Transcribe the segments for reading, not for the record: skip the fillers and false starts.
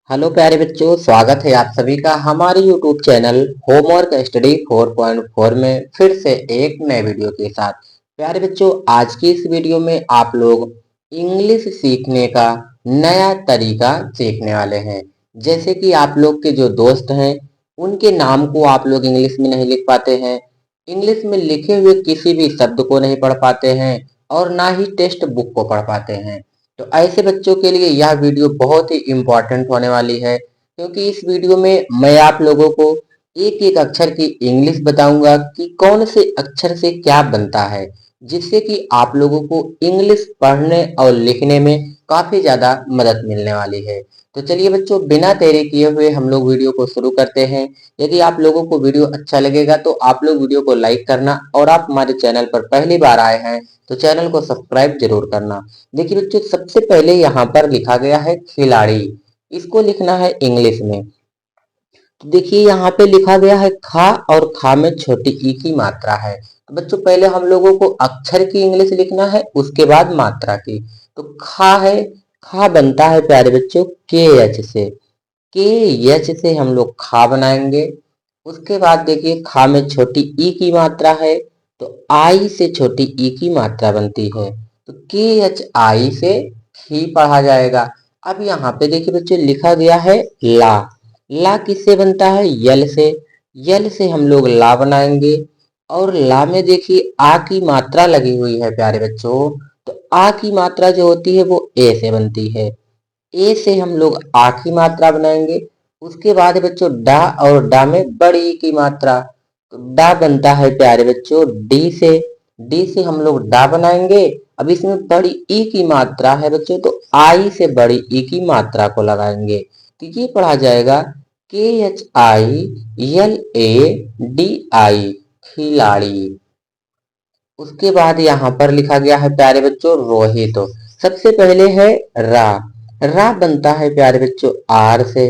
Hello प्यारे बच्चों, स्वागत है आप सभी का हमारे YouTube चैनल होमवर्क स्टडी 4.4 में फिर से एक नए वीडियो के साथ। प्यारे बच्चों, आज की इस वीडियो में आप लोग इंग्लिश सीखने का नया तरीका सीखने वाले हैं। जैसे कि आप लोग के जो दोस्त हैं उनके नाम को आप लोग इंग्लिश में नहीं लिख पाते हैं, इंग्लिश में लिखे हुए किसी भी शब्द को नहीं पढ़ पाते हैं और ना ही टेक्स्ट बुक को पढ़ पाते हैं। तो ऐसे बच्चों के लिए यह वीडियो बहुत ही इम्पोर्टेंट होने वाली है, क्योंकि इस वीडियो में मैं आप लोगों को एक एक अक्षर की इंग्लिश बताऊंगा कि कौन से अक्षर से क्या बनता है, जिससे कि आप लोगों को इंग्लिश पढ़ने और लिखने में काफी ज्यादा मदद मिलने वाली है। तो चलिए बच्चों, बिना देरी किए हुए हम लोग वीडियो को शुरू करते हैं। यदि आप लोगों को वीडियो अच्छा लगेगा तो आप लोग वीडियो को लाइक करना, और आप हमारे चैनल पर पहली बार आए हैं तो चैनल को सब्सक्राइब जरूर करना। देखिए बच्चों, सबसे पहले यहाँ पर लिखा गया है खिलाड़ी। इसको लिखना है इंग्लिश में। तो देखिए यहाँ पे लिखा गया है खा, और खा में छोटी ई की मात्रा है। तो बच्चों, पहले हम लोगों को अक्षर की इंग्लिश लिखना है, उसके बाद मात्रा की। तो खा है, खा बनता है प्यारे बच्चों के एच से। के एच से हम लोग खा बनाएंगे। उसके बाद देखिए खा में छोटी ई की मात्रा है, तो आई से छोटी ई की मात्रा बनती है, तो के एच आई से ही पढ़ा जाएगा। अब यहाँ पे देखिए बच्चों लिखा गया है ला। ला किससे बनता है? यल से। यल से हम लोग ला बनाएंगे, और ला में देखिए आ की मात्रा लगी हुई है प्यारे बच्चों। तो आ की मात्रा जो होती है वो ए से बनती है। ए से हम लोग आ की मात्रा बनाएंगे। उसके बाद है बच्चों डा, और डा में बड़ी ई की मात्रा। तो डा बनता है प्यारे बच्चों डी से। डी से हम लोग डा बनाएंगे। अब इसमें बड़ी ई की मात्रा है बच्चों, तो आई से बड़ी ई की मात्रा को लगाएंगे। तो ये पढ़ा जाएगा के H I L A D I, खिलाड़ी। उसके बाद यहाँ पर लिखा गया है प्यारे बच्चों रोहित। तो सबसे पहले है रा। रा बनता है प्यारे बच्चों आर से।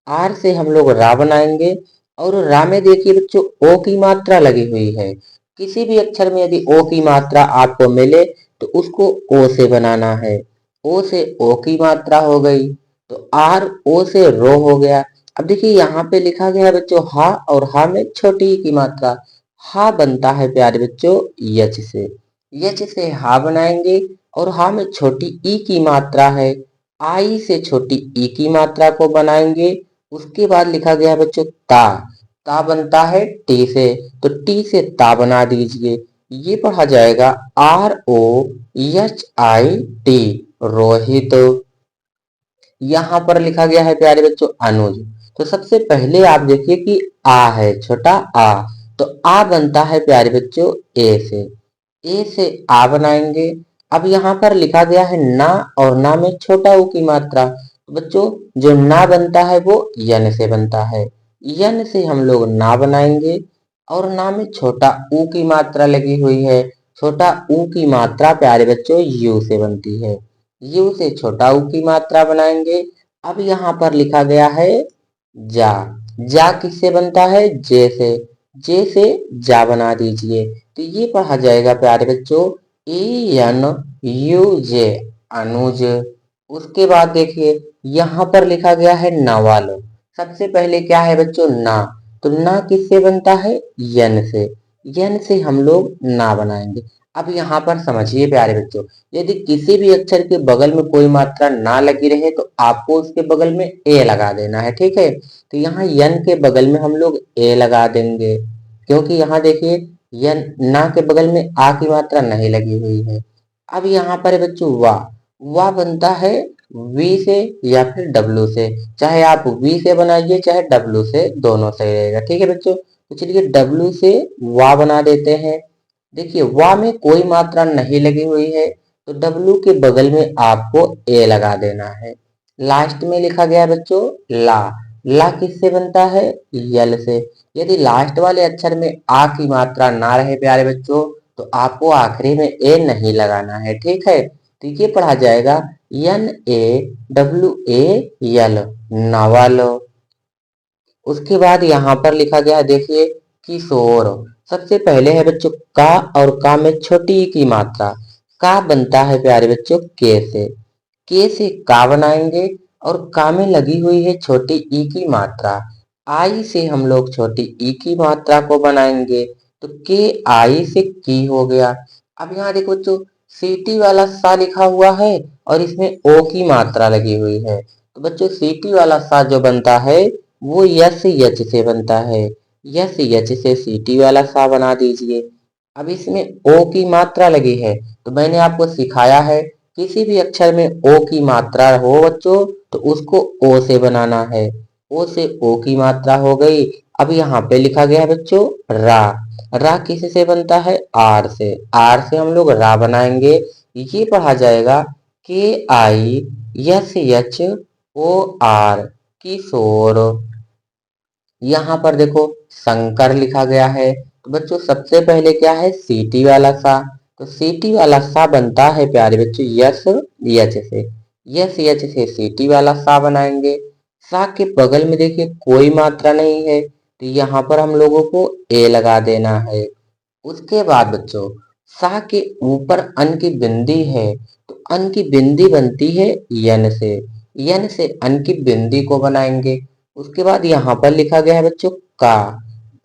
आर से हम लोग रा बनाएंगे, और रा में देखिए बच्चों ओ की मात्रा लगी हुई है। किसी भी अक्षर में यदि ओ की मात्रा आपको मिले तो उसको ओ से बनाना है। ओ से ओ की मात्रा हो गई, तो आर ओ से रो हो गया। अब देखिए यहाँ पे लिखा गया है बच्चों हा, और हा में छोटी ई की मात्रा। हा बनता है प्यारे बच्चों यच से। यच से हा बनाएंगे, और हा में छोटी ई की मात्रा है। आई से छोटी ई की मात्रा को बनाएंगे। उसके बाद लिखा गया है बच्चों ता। ता बनता है टी से। तो टी से ता बना दीजिए। ये पढ़ा जाएगा R O H I T, Rohit. यहाँ पर लिखा गया है प्यारे बच्चों अनुज। तो सबसे पहले आप देखिए कि आ है, छोटा आ। तो आ बनता है प्यारे बच्चों ए से। ए से आ बनाएंगे। अब यहाँ पर लिखा गया है ना, और ना में छोटा ऊ की मात्रा। तो बच्चों जो ना बनता है वो यन से बनता है। यन से हम लोग ना बनाएंगे, और ना में छोटा ऊ की मात्रा लगी हुई है। छोटा ऊ की मात्रा प्यारे बच्चों यू से बनती है। यू से छोटा ऊ की मात्रा बनाएंगे। अब यहाँ पर लिखा गया है जा। जा किससे बनता है? जे से। जे से जा बना दीजिए। तो ये पढ़ा जाएगा प्यारे बच्चों ए एन यू जे, अनुज। उसके बाद देखिए यहाँ पर लिखा गया है नवल। सबसे पहले क्या है बच्चों? ना। तो ना किससे बनता है? यन से। यन से हम लोग ना बनाएंगे। अब यहाँ पर समझिए प्यारे बच्चों, यदि किसी भी अक्षर के बगल में कोई मात्रा ना लगी रहे तो आपको उसके बगल में ए लगा देना है, ठीक है। तो यहाँ यन के बगल में हम लोग ए लगा देंगे, क्योंकि यहाँ देखिए यन ना के बगल में आ की मात्रा नहीं लगी हुई है। अब यहाँ पर है बच्चों वाह। वाह बनता है वी से या फिर डब्लू से। चाहे आप वी से बनाइए चाहे डब्लू से, दोनों सही रहेगा, ठीक है बच्चों। तो चलिए डब्लू से वाह बना देते हैं। देखिए वा में कोई मात्रा नहीं लगी हुई है, तो डब्लू के बगल में आपको ए लगा देना है। लास्ट में लिखा गया है बच्चों ला। ला किससे बनता है? यल से। यदि लास्ट वाले अक्षर में आ की मात्रा ना रहे प्यारे बच्चों, तो आपको आखिरी में ए नहीं लगाना है, ठीक है। तो ये पढ़ा जाएगा एन ए डब्ल्यू ए यल, नवल। उसके बाद यहाँ पर लिखा गया है देखिए किशोर। सबसे पहले है बच्चों का, और का में छोटी ई की मात्रा। का बनता है प्यारे बच्चों के से। के से का बनाएंगे, और का में लगी हुई है छोटी ई की मात्रा। आई से हम लोग छोटी ई की मात्रा को बनाएंगे, तो के आई से की हो गया। अब यहाँ देखो बच्चों, सीटी वाला सा लिखा हुआ है और इसमें ओ की मात्रा लगी हुई है, तो बच्चों सीटी वाला सा जो बनता है वो यस यच से बनता है। यस यच से सीटी वाला सा बना दीजिए। अब इसमें ओ की मात्रा लगी है, तो मैंने आपको सिखाया है किसी भी अक्षर में ओ की मात्रा हो बच्चों तो उसको ओ से बनाना है। ओ से ओ की मात्रा हो गई। अब यहाँ पे लिखा गया है बच्चों रा। रा किस से बनता है? आर से। आर से हम लोग रा बनाएंगे। ये पढ़ा जाएगा के आई यस यच ओ आर, किशोर। यहाँ पर देखो शंकर लिखा गया है, तो बच्चों सबसे पहले क्या है? सीटी वाला सा। तो सीटी वाला सा बनता है प्यारे बच्चों यस यच से। यस यच से सीटी वाला सा बनाएंगे। सा के बगल में देखिए कोई मात्रा नहीं है, तो यहाँ पर हम लोगों को ए लगा देना है। उसके बाद बच्चों सा के ऊपर अन की बिंदी है, तो अन की बिंदी बनती है यन से। यन से अन की बिंदी को बनाएंगे। उसके बाद यहाँ पर लिखा गया है बच्चों का।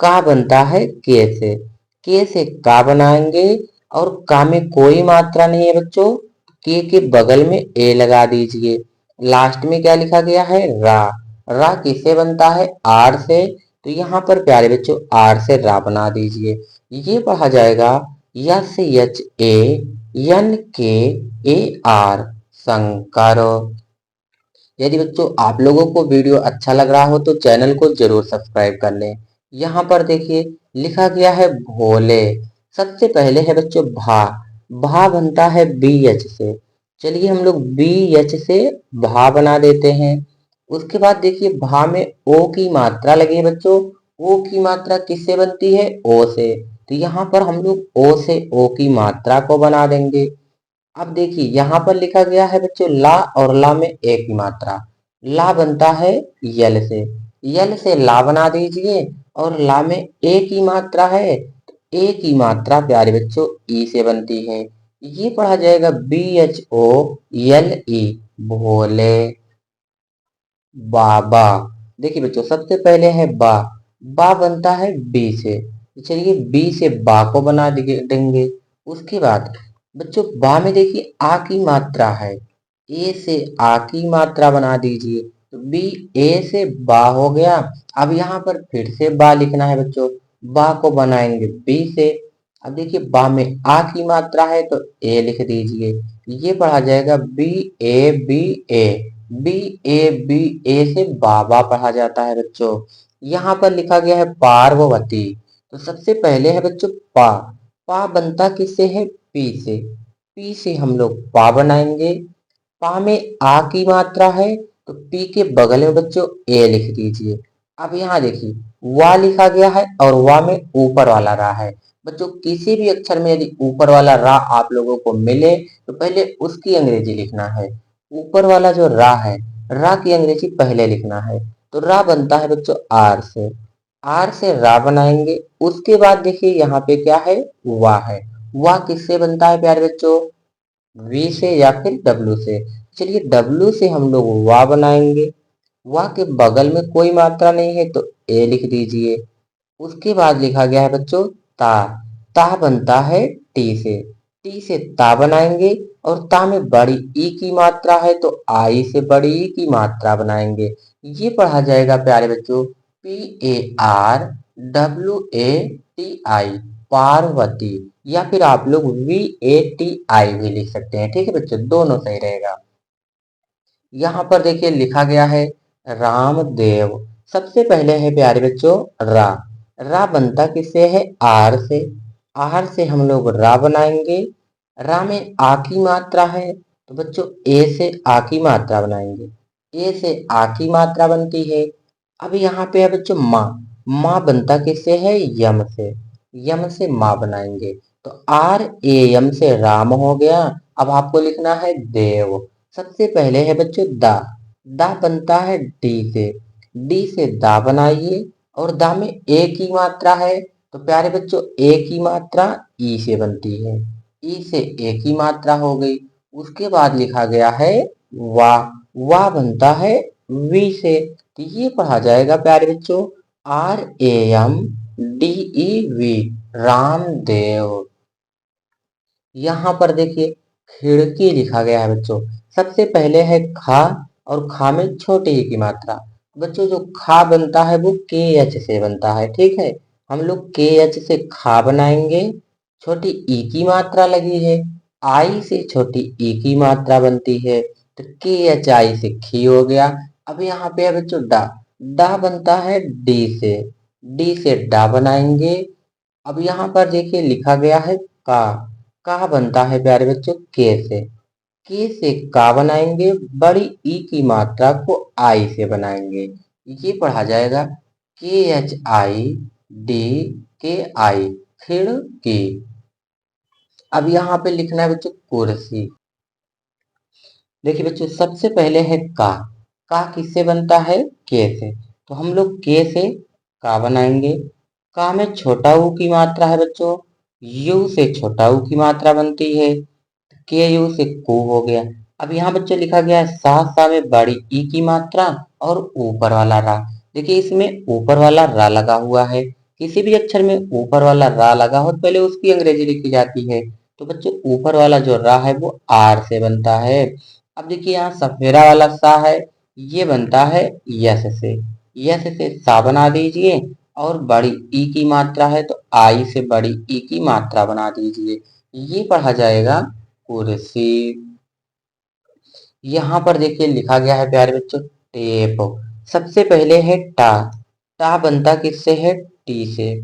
का बनता है के से। के से का बनाएंगे और का में कोई मात्रा नहीं है बच्चों, के बगल में ए लगा दीजिए। लास्ट में क्या लिखा गया है? रा। रा किससे बनता है? आर से। तो यहाँ पर प्यारे बच्चों आर से रा बना दीजिए। ये पढ़ा जाएगा यस एच ए एन के ए आर, शंकर। यदि बच्चों आप लोगों को वीडियो अच्छा लग रहा हो तो चैनल को जरूर सब्सक्राइब कर लें। यहाँ पर देखिए लिखा गया है भोले। सबसे पहले है बच्चों भा। भा बनता है बी एच से। चलिए हम लोग बी एच से भा बना देते हैं। उसके बाद देखिए भा में ओ की मात्रा लगी है बच्चों। ओ की मात्रा किससे बनती है? ओ से। तो यहाँ पर हम लोग ओ से ओ की मात्रा को बना देंगे। अब देखिए यहाँ पर लिखा गया है बच्चों ला, और ला में एक ही मात्रा। ला बनता है यल से। यल से ला बना दीजिए। और ला में एक ही मात्रा है, तो एक ही मात्रा प्यारे बच्चों ई से बनती है। ये पढ़ा जाएगा B H O L E, Bhole. Baba. देखिए बच्चों सबसे पहले है बा। बा बनता है बी से। तो चलिए बी से बा को बना देंगे। उसके बाद बच्चों बा में देखिए आ की मात्रा है। ए से आ की मात्रा बना दीजिए। तो बी ए से बा हो गया। अब यहाँ पर फिर से बा लिखना है बच्चों। बा को बनाएंगे बी से। अब देखिए बा में आ की मात्रा है तो ए लिख दीजिए। ये पढ़ा जाएगा B A B A. B A B A से बाबा पढ़ा जाता है बच्चों। यहाँ पर लिखा गया है पार्वती। तो सबसे पहले है बच्चों पा। पा बनता किससे है? पी से। पी से हम लोग पा बनाएंगे। पा में आ की मात्रा है, तो पी के बगल में बच्चों ए लिख दीजिए। अब यहाँ देखिए वा लिखा गया है और वा में ऊपर वाला रा है। बच्चों किसी भी अक्षर में यदि ऊपर वाला रा आप लोगों को मिले तो पहले उसकी अंग्रेजी लिखना है। ऊपर वाला जो रा है, रा की अंग्रेजी पहले लिखना है। तो रा बनता है बच्चों आर से। आर से रा बनाएंगे। उसके बाद देखिए यहाँ पे क्या है? वा है। वा किससे बनता है प्यारे बच्चों? वी से या फिर डब्लू से। चलिए डब्लू से हम लोग वा बनाएंगे। वा के बगल में कोई मात्रा नहीं है तो ए लिख दीजिए। उसके बाद लिखा गया है बच्चों ता। ता बनता है टी से। टी से ता बनाएंगे। और ता में बड़ी ई की मात्रा है तो आई से बड़ी ई की मात्रा बनाएंगे। ये पढ़ा जाएगा प्यारे बच्चों P A R W A T I, Parvati. या फिर आप लोग वी ए टी आई भी लिख सकते हैं। ठीक है बच्चों, दोनों सही रहेगा। यहाँ पर देखिए लिखा गया है रामदेव। सबसे पहले है प्यारे बच्चों रा। रा बनता किससे है? आर से। आर से हम लोग रा बनाएंगे। रा में आ की मात्रा है, तो बच्चों ए से आ की मात्रा बनाएंगे। ए से आ की मात्रा बनती है। अब यहाँ पे है बच्चों माँ। माँ बनता किससे है? यम से। यम से माँ बनाएंगे। तो आर ए यम से राम हो गया। अब आपको लिखना है देव। सबसे पहले है बच्चों दा। दा बनता है डी से। डी से दा बनाइए। और दा में ए की मात्रा है, तो प्यारे बच्चों ए की मात्रा ई से बनती है। ई से ए की मात्रा हो गई। उसके बाद लिखा गया है वा। वा बनता है वी से। तो ये पढ़ा जाएगा प्यारे बच्चों RAMDEV, रामदेव। यहाँ पर देखिए खिड़की लिखा गया है बच्चों। सबसे पहले है खा, और खा में छोटे ही की मात्रा। बच्चों जो खा बनता है वो KH से बनता है, ठीक है। हम लोग KH से खा बनाएंगे, छोटी ई की मात्रा लगी है, आई से छोटी ई की मात्रा बनती है, तो KHI से खी हो गया। अब यहाँ पे है बच्चों डा, डा बनता है डी से डा बनाएंगे। अब यहाँ पर देखिए लिखा गया है का बनता है प्यारे बच्चों के से का बनाएंगे, बड़ी ई की मात्रा को आई से बनाएंगे। ये पढ़ा जाएगा KHIDKI, खिड़की। अब यहाँ पे लिखना है बच्चों कुर्सी। देखिए बच्चों सबसे पहले है का किससे बनता है के से, तो हम लोग के से का बनाएंगे। का में छोटा ऊ की मात्रा है बच्चों, यू से छोटा ऊ की मात्रा बनती है, के यू से को हो गया। अब यहाँ बच्चों लिखा गया है सा में बड़ी ई की मात्रा और ऊपर वाला रा। देखिए इसमें ऊपर वाला रा लगा हुआ है। किसी भी अक्षर में ऊपर वाला रा लगा हो तो पहले उसकी अंग्रेजी लिखी जाती है। तो बच्चों ऊपर वाला जो रा है वो आर से बनता है। अब देखिए यहाँ सफेरा वाला सा है, ये बनता है यस से। यस से सा बना दीजिए, और बड़ी ई की मात्रा है तो आई से बड़ी ई की मात्रा बना दीजिए। ये पढ़ा जाएगा कुर्सी। यहाँ पर देखिए लिखा गया है प्यारे बच्चों टेप। सबसे पहले है टा, टा बनता किससे है टी से।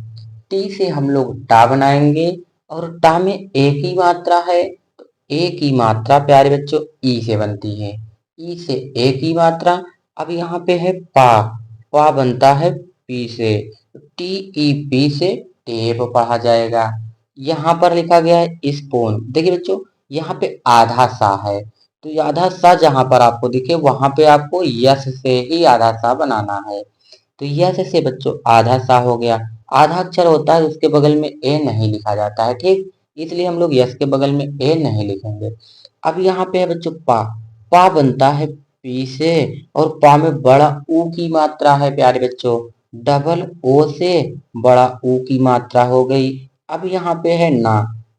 टी से हम लोग टा बनाएंगे, और टा में एक ही मात्रा है तो एक ही मात्रा प्यारे बच्चों ई से बनती है। ई से एक ही मात्रा। अब यहाँ पे है पा बनता है पी से, TEP से टेप पढ़ा जाएगा। यहाँ पर लिखा गया है स्पून। देखिए बच्चों यहाँ पे आधा सा है, तो ये आधा सा जहां पर आपको दिखे वहां पे आपको यस से ही आधा सा बनाना है। तो यस से बच्चों आधा सा हो गया। आधा अक्षर होता है उसके बगल में ए नहीं लिखा जाता है, ठीक, इसलिए हम लोग यस के बगल में ए नहीं लिखेंगे। अब यहाँ पे है बच्चों पा बनता है पी से, और पा में बड़ा ऊ की मात्रा है प्यारे बच्चों, डबल ओ से बड़ा ऊ की मात्रा हो गई। अब यहाँ पे है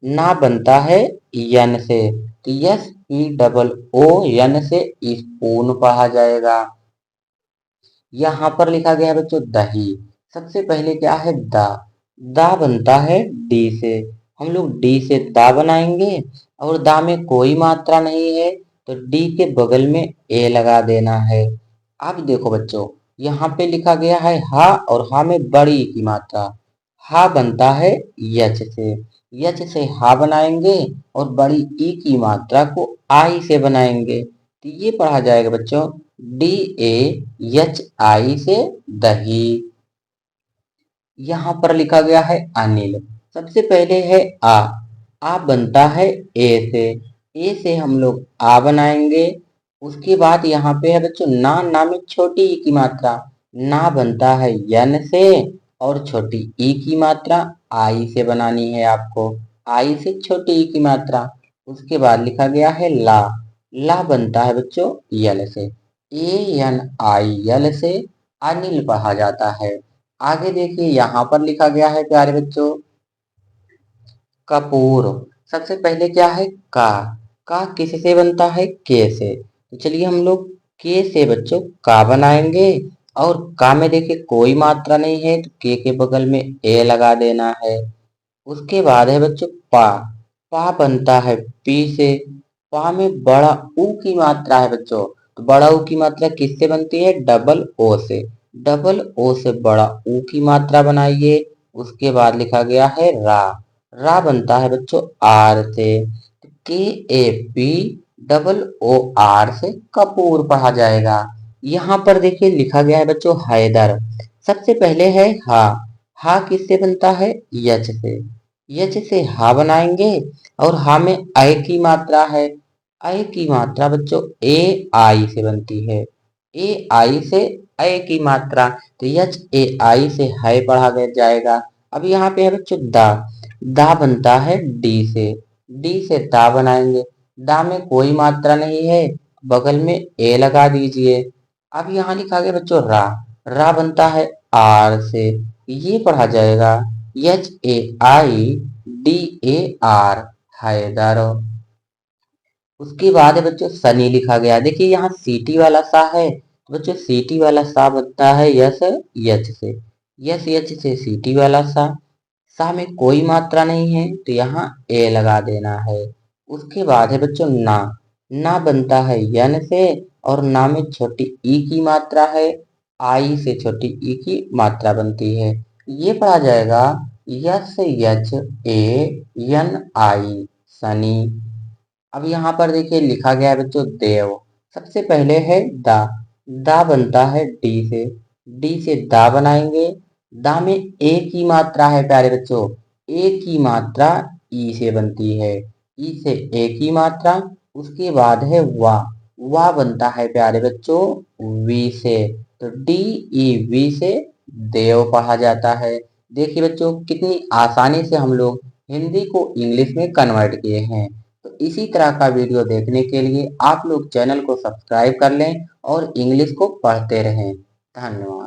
ना बनता है यन से, तो SPOON से स्पून पढ़ा जाएगा। यहाँ पर लिखा गया है बच्चों दही। सबसे पहले क्या है दा बनता है डी से। हम लोग डी से दा बनाएंगे, और दा में कोई मात्रा नहीं है तो डी के बगल में ए लगा देना है। अब देखो बच्चों यहाँ पे लिखा गया है हा, और हा में बड़ी ई की मात्रा। हा बनता है यच से। यच से हा बनाएंगे, और बड़ी ई की मात्रा को आई से बनाएंगे। तो ये पढ़ा जाएगा बच्चों DAHI से दही। यहाँ पर लिखा गया है अनिल। सबसे पहले है आ बनता है ए से। ए से हम लोग आ बनाएंगे। उसके बाद यहाँ पे है बच्चों ना में छोटी ई की मात्रा, ना बनता है यन से, और छोटी ई की मात्रा आई से बनानी है आपको, आई से छोटी ई की मात्रा। उसके बाद लिखा गया है ला बनता है बच्चों यल से। ANIL से अनिल पढ़ा जाता है। आगे देखिए यहाँ पर लिखा गया है प्यारे बच्चों कपूर। सबसे पहले क्या है का किससे बनता है के से। तो चलिए हम लोग के से बच्चों का बनाएंगे, और का में देखिए कोई मात्रा नहीं है तो के बगल में ए लगा देना है। उसके बाद है बच्चों पा बनता है पी से। पा में बड़ा ऊ की मात्रा है बच्चों, तो बड़ा ऊ की मात्रा किससे बनती है डबल ओ से। डबल ओ से बड़ा ऊ की मात्रा बनाइए। उसके बाद लिखा गया है रा बनता है बच्चों आर से। KAPOOR से कपूर पढ़ा जाएगा। यहाँ पर देखिए लिखा गया है बच्चों हैदर। सबसे पहले है हा किससे बनता है यच से। यच से हा बनाएंगे, और हा में अय की मात्रा है। अय की मात्रा बच्चों AI से बनती है। AI से अय की मात्रा, तो HAI से है पढ़ा जाएगा। अब यहाँ पे है बच्चों दा बनता है डी से। डी से दा बनाएंगे। दा में कोई मात्रा नहीं है, बगल में ए लगा दीजिए। अब यहाँ लिखा गया बच्चों रा, रा बनता है आर से, ये पढ़ा जाएगा HAIDAR, हैदर। उसके बाद है बच्चों सनी लिखा गया। देखिए यहाँ सीटी वाला सा है, तो बच्चों सीटी वाला सा बनता है यस यच से, यस यच से सीटी वाला सा। सा में कोई मात्रा नहीं है तो यहाँ ए लगा देना है। उसके बाद है बच्चों ना, ना बनता है यन से, और ना में छोटी ई की मात्रा है, आई से छोटी ई की मात्रा बनती है, ये पढ़ा जाएगा यस यच ए यन आई, सनी। अब यहाँ पर देखिए लिखा गया है बच्चों देव। सबसे पहले है दा, दा बनता है डी से, डी से दा बनाएंगे। दा में ए की मात्रा है प्यारे बच्चों, ए की मात्रा ई से बनती है, ई से ए की मात्रा। उसके बाद है वा बनता है प्यारे बच्चों वी से, तो डी ई वी से देव पढ़ा जाता है। देखिए बच्चों कितनी आसानी से हम लोग हिंदी को इंग्लिश में कन्वर्ट किए हैं। तो इसी तरह का वीडियो देखने के लिए आप लोग चैनल को सब्सक्राइब कर लें और इंग्लिश को पढ़ते रहें। धन्यवाद।